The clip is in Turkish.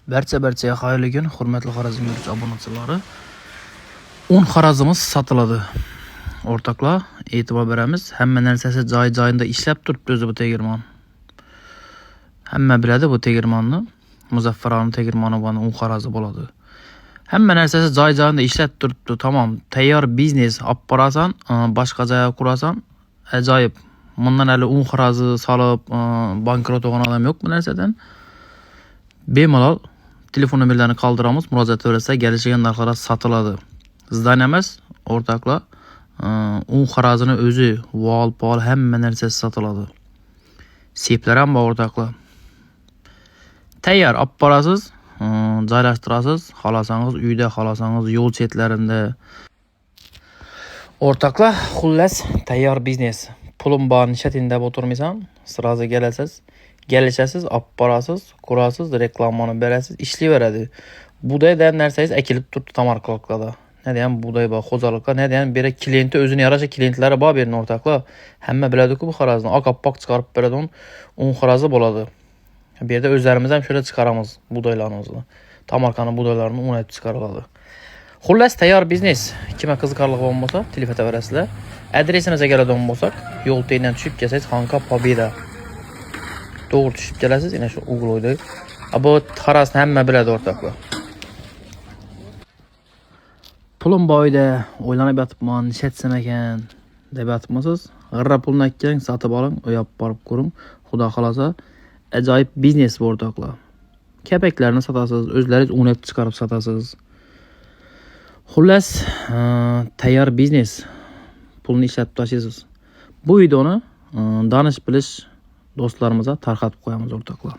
Barcha xayrli kun, hurmatli Xorazm yuruvchi obunachilari. Un xarazimiz sotiladi. O'rtoqlar, e'tibor beramiz. Hamma narsasi joy-joyida ishlab turibdi o'zi bu tegirmon. Hamma biladi bu tegirmonni. Muzaffarona tegirmoni bilan un xarazi bo'ladi. Hamma narsasi joy-joyida ishlab turibdi. Tamam, tayyor biznes olib borasan, boshqa joyga qurasan, ajoyib. Bundan hali un xarazi solib, bankrot bo'lgan odam yo'q bu narsadan. Bemalol telefon nomerlarini qoldiramiz, murojaat qilsa kelishgan narxlarda sotiladi. Sizdan emas, o'rtoqlar, un xarazini o'zi, vol-pol hamma narsasi sotiladi. Seplar ham bor o'rtoqlar. Tayyor olib borasiz, joylashtirasiz, xolasangiz uyda, xolasangiz yo'l chetlarida. O'rtoqlar, xullas tayyor biznes. Pulim bor, nishatin deb o'tirmaysan, sirazi kelasiz. Gelişəsiz, olib borasiz, qurasiz, reklamani berasiz, ishlayveradi. Budaydan narsangiz ekilib turibdi tamarkalarda. Ne deyəm, buday bor, xo'jaliklar, ne deyəm, beri klienti o'zini yarasha klientlari bor berin o'rtoqlar. Hamma biladi-ku bu xarazni, oq-oppoq chiqarib beradi, un xarazi bo'ladi. Bu yerda o'zlarimiz ham shunday chiqaramiz budaylarimizni. Tamarkani budaylarini un etib chiqariladi. Xullas tayyor biznes. Kimga qiziqarli bo'lsa, telefon berasizlar. Adresimizga keladigan bo'lsak, yo'l tayindan tushib kelsangiz, Xonqa Pobeda. Doğru düşüp geləsiz, yine şu uğuloydu. Bu xarazını hamma biladi o'rtoqlar. Pulim boyda o'ylanib yotibman, nishatsam ekan deb yotibmisiz? G'irra pulni akang, sotib oling, o'yab borib ko'ring. Xudo xolasa, ajoyib biznes bu o'rtoqlar. Kapaklarni sotasiz, o'zlaringiz o'ynab chiqarib sotasiz. Xullas, tayyor biznes. Pulni ishlatib tashlaysiz. Bu videoni danish bilish do'stlarimizga tarqatib qo'yamiz o'rtoqlar.